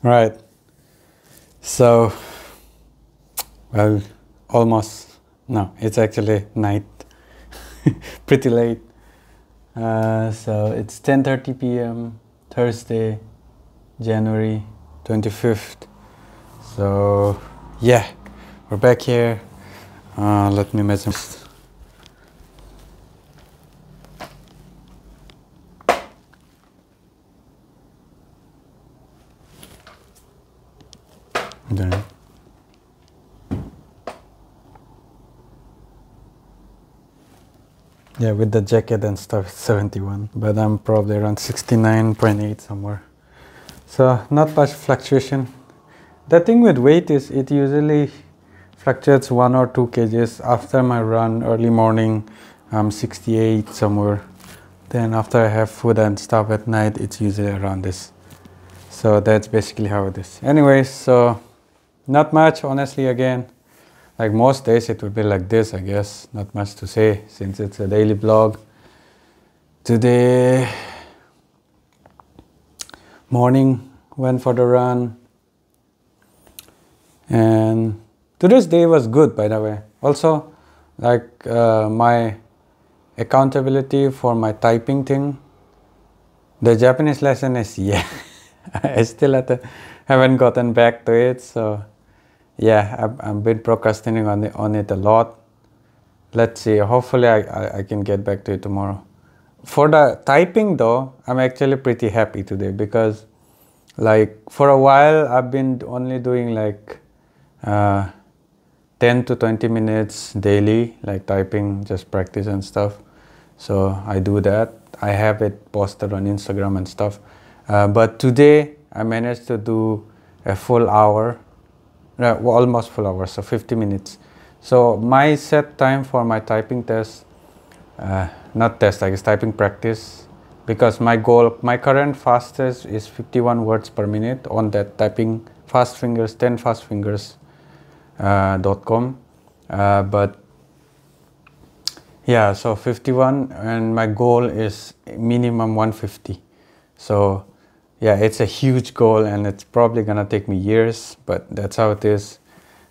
Right. So, well, almost. No, it's actually night. Pretty late. So it's 10:30 p.m. Thursday, January 25th. So yeah, we're back here. Let me measure. Then. Yeah, with the jacket and stuff, it's 71, but I'm probably around 69.8 somewhere. So not much fluctuation. The thing with weight is it usually fluctuates 1 or 2 kgs. After my run early morning, I'm 68 somewhere. Then after I have food and stuff at night, it's usually around this. So that's basically how it is. Anyways, so not much, honestly. Again, like most days it would be like this, I guess. Not much to say since it's a daily vlog. Today morning went for the run, and today's day was good, by the way. Also, like my accountability for my typing thing, the Japanese lesson is I still haven't gotten back to it. So yeah, I've been procrastinating on it a lot. Let's see, hopefully I can get back to it tomorrow. For the typing though, I'm actually pretty happy today because like for a while I've been only doing like 10 to 20 minutes daily, like typing, just practice and stuff. So I do that. I have it posted on Instagram and stuff. But today I managed to do a full hour, almost full hour, so 50 minutes. So my set time for my typing test, not test, I guess typing practice, because my goal, my current fastest is 51 words per minute on that typing fast fingers, 10 fast fingers.com. But yeah, so 51, and my goal is minimum 150. So yeah, it's a huge goal and it's probably gonna take me years, but that's how it is.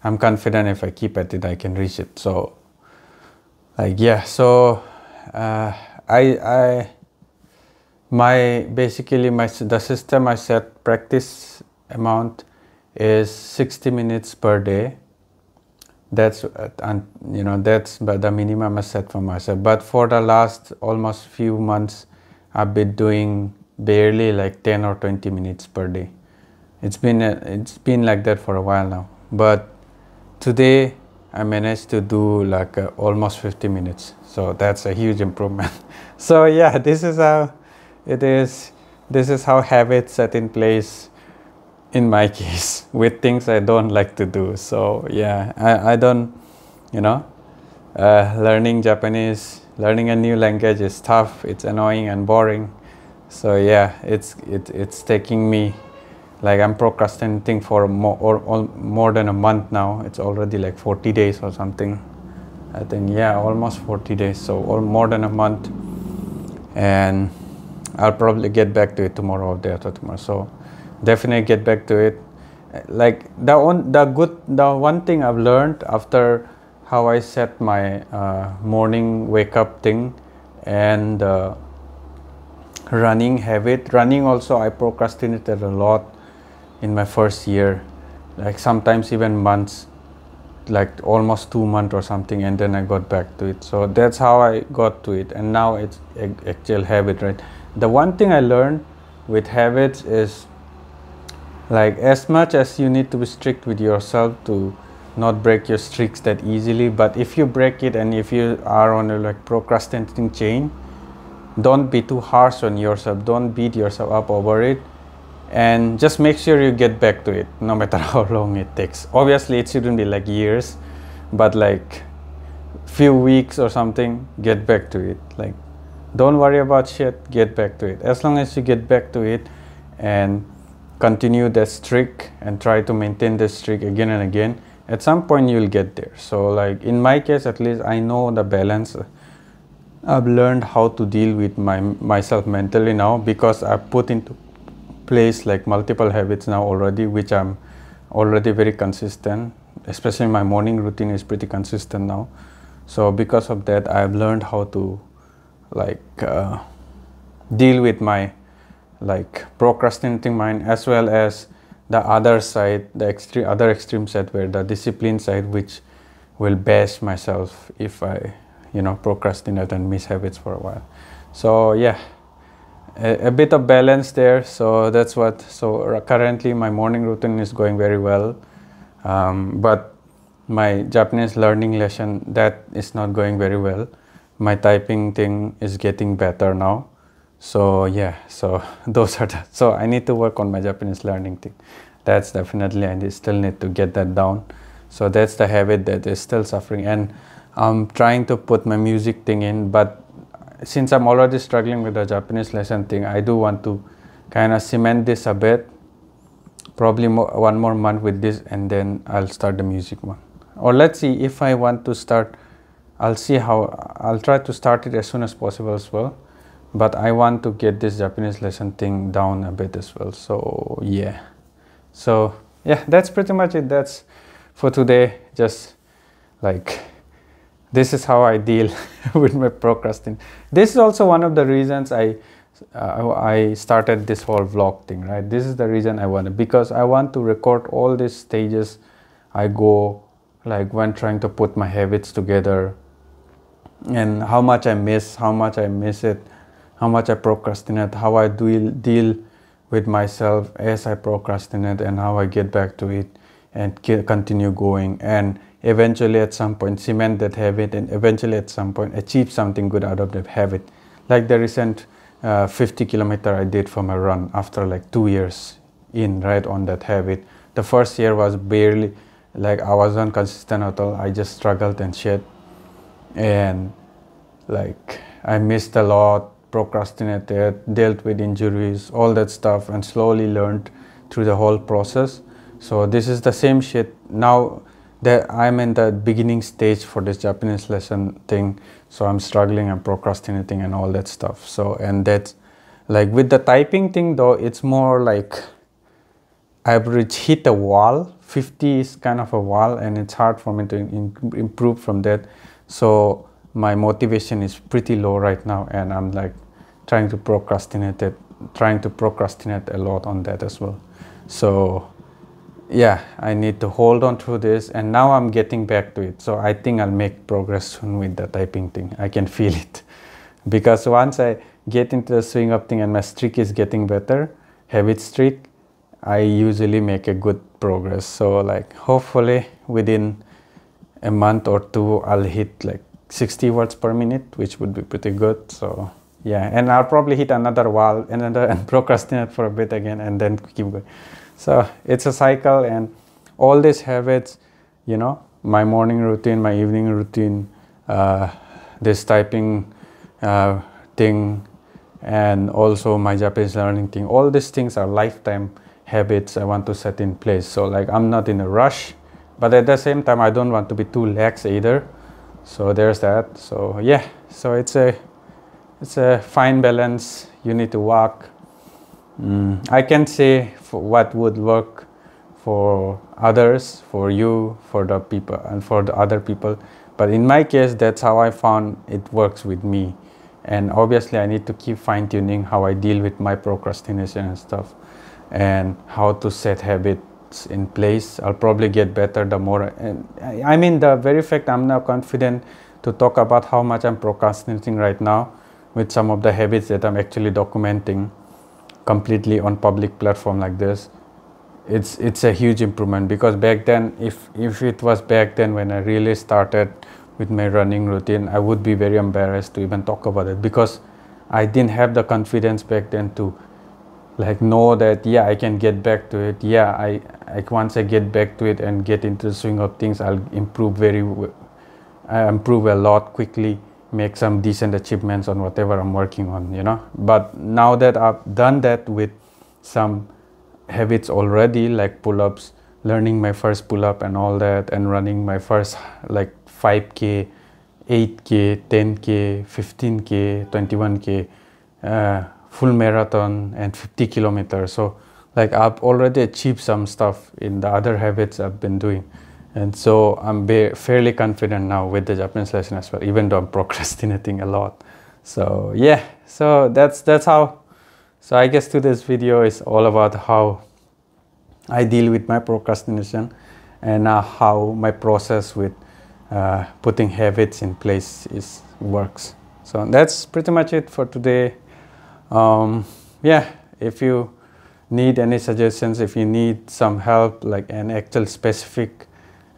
I'm confident if I keep at it, I can reach it. So like, yeah, so the system I set practice amount is 60 minutes per day. That's that's the minimum I set for myself. But for the last almost few months, I've been doing barely like 10 or 20 minutes per day. It's been like that for a while now. But today I managed to do like almost 50 minutes. So that's a huge improvement. So yeah, this is how it is. This is how habits set in place in my case with things I don't like to do. So yeah, I don't, learning Japanese, learning a new language is tough. It's annoying and boring. So yeah, it's taking me, like I'm procrastinating for more than a month now. It's already like 40 days or something. I think, yeah, almost 40 days. So more than a month. And I'll probably get back to it tomorrow or day after tomorrow. So definitely get back to it. Like the one thing I've learned after how I set my morning wake up thing and running habit. Running also, I procrastinated a lot in my first year, like sometimes even months, like almost 2 months or something, and then I got back to it. So that's how I got to it, and now it's actual habit, right? The one thing I learned with habits is, like, as much as you need to be strict with yourself to not break your streaks that easily, but if you break it and if you are on a like procrastinating chain, don't be too harsh on yourself. Don't beat yourself up over it, and just make sure you get back to it no matter how long it takes. Obviously it shouldn't be like years, but like few weeks or something, get back to it. Like, don't worry about shit, get back to it. As long as you get back to it and continue that streak and try to maintain the streak again and again, at some point you'll get there. So like in my case, at least, I know the balance. I've learned how to deal with myself mentally now because I've put into place like multiple habits now already, which I'm already very consistent. Especially my morning routine is pretty consistent now. So because of that, I've learned how to like deal with my like procrastinating mind, as well as the other side, the other extreme side, where the discipline side, which will bash myself if I, you know, procrastinate and miss habits for a while. So yeah, a bit of balance there. So that's what, so currently my morning routine is going very well, but my Japanese learning lesson, that is not going very well. My typing thing is getting better now. So yeah, so those are the, so I need to work on my Japanese learning thing. That's definitely, I still need to get that down. So that's the habit that is still suffering, and I'm trying to put my music thing in, but since I'm already struggling with the Japanese lesson thing, I do want to kind of cement this a bit, probably one more month with this, and then I'll start the music one. Or let's see, if I want to start, I'll see how, I'll try to start it as soon as possible as well. But I want to get this Japanese lesson thing down a bit as well. So yeah. So yeah, that's pretty much it. That's for today. Just like, this is how I deal with my procrastination. This is also one of the reasons I started this whole vlog thing, right? This is the reason I wanted, because I want to record all these stages I go, like when trying to put my habits together, and how much I miss it, how much I procrastinate, how I deal with myself as I procrastinate, and how I get back to it and continue going, and eventually at some point cement that habit, and eventually at some point achieve something good out of that habit. Like the recent 50 kilometer I did for my run after like 2 years in, right, on that habit. The first year was barely, like I wasn't consistent at all. I just struggled and shit, and like I missed a lot, procrastinated, dealt with injuries, all that stuff, and slowly learned through the whole process. So this is the same shit now that I'm in the beginning stage for this Japanese lesson thing. So I'm struggling and procrastinating and all that stuff. So, and that's like with the typing thing though, it's more like I've hit a wall. 50 is kind of a wall, and it's hard for me to improve from that. So my motivation is pretty low right now, and I'm like trying to procrastinate a lot on that as well. So yeah, I need to hold on to this, and now I'm getting back to it. So I think I'll make progress soon with the typing thing. I can feel it, because once I get into the swing of thing and my streak is getting better, habit streak, I usually make a good progress. So like hopefully within a month or two I'll hit like 60 words per minute, which would be pretty good. So yeah, and I'll probably hit another wall, and procrastinate for a bit again, and then keep going. So it's a cycle, and all these habits, you know, my morning routine, my evening routine, this typing thing, and also my Japanese learning thing, all these things are lifetime habits I want to set in place. So like I'm not in a rush, but at the same time I don't want to be too lax either. So there's that. So yeah, so it's a fine balance you need to walk. I can say for what would work for others, for you, for the people, and for the other people, but in my case that's how I found it works with me. And obviously I need to keep fine-tuning how I deal with my procrastination and stuff, and how to set habits in place. I'll probably get better the more, and I mean the very fact I'm now confident to talk about how much I'm procrastinating right now with some of the habits that I'm actually documenting completely on public platform like this, it's a huge improvement. Because back then, if it was back then when I really started with my running routine, I would be very embarrassed to even talk about it, because I didn't have the confidence back then to like know that yeah, I can get back to it. Yeah, I once I get back to it and get into the swing of things, I'll improve improve a lot quickly, make some decent achievements on whatever I'm working on, you know. But now that I've done that with some habits already, like pull-ups, learning my first pull-up and all that, and running my first like 5K, 8K, 10K, 15K, 21K, full marathon and 50 kilometers. So like I've already achieved some stuff in the other habits I've been doing, and so I'm fairly confident now with the Japanese lesson as well, even though I'm procrastinating a lot. So yeah, so that's how. So I guess today's video is all about how I deal with my procrastination and how my process with putting habits in place works. So that's pretty much it for today. Yeah, if you need any suggestions, if you need some help, like an actual specific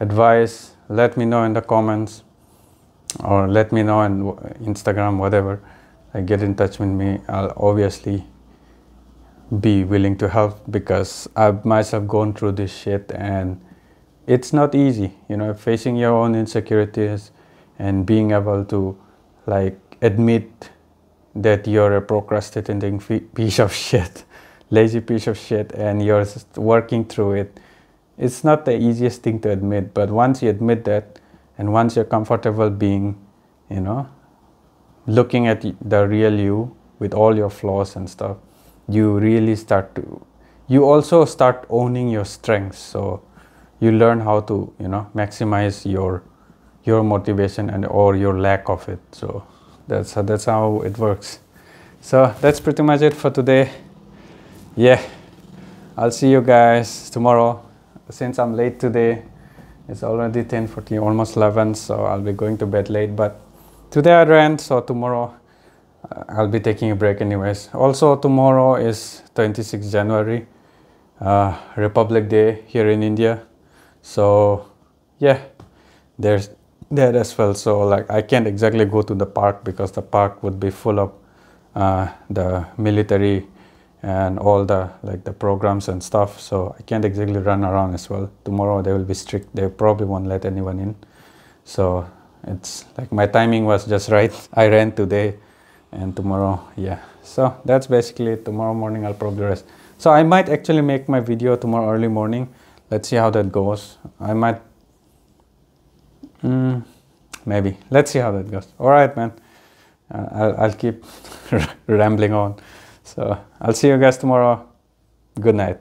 advice, let me know in the comments, or let me know on Instagram, whatever. Like, get in touch with me. I'll obviously be willing to help, because I've myself gone through this shit and it's not easy, you know, facing your own insecurities and being able to like admit that you're a procrastinating piece of shit, lazy piece of shit, and you're just working through it. It's not the easiest thing to admit, but once you admit that, and once you're comfortable being, you know, looking at the real you with all your flaws and stuff, you really you also start owning your strengths. So you learn how to, you know, maximize your motivation and or your lack of it. So that's how it works. So that's pretty much it for today. Yeah, I'll see you guys tomorrow. Since I'm late today, it's already 10:40, almost 11, so I'll be going to bed late. But today I ran, so tomorrow I'll be taking a break anyways. Also, tomorrow is 26 January, Republic Day here in India. So yeah, there's that as well. So like I can't exactly go to the park because the park would be full of the military and all the like the programs and stuff. So I can't exactly run around as well. Tomorrow they will be strict. They probably won't let anyone in. So it's like my timing was just right. I ran today and tomorrow, yeah. So that's basically it. Tomorrow morning I'll probably rest. So I might actually make my video tomorrow early morning. Let's see how that goes. I might maybe. Let's see how that goes. All right, man. I'll keep rambling on. So I'll see you guys tomorrow. Good night.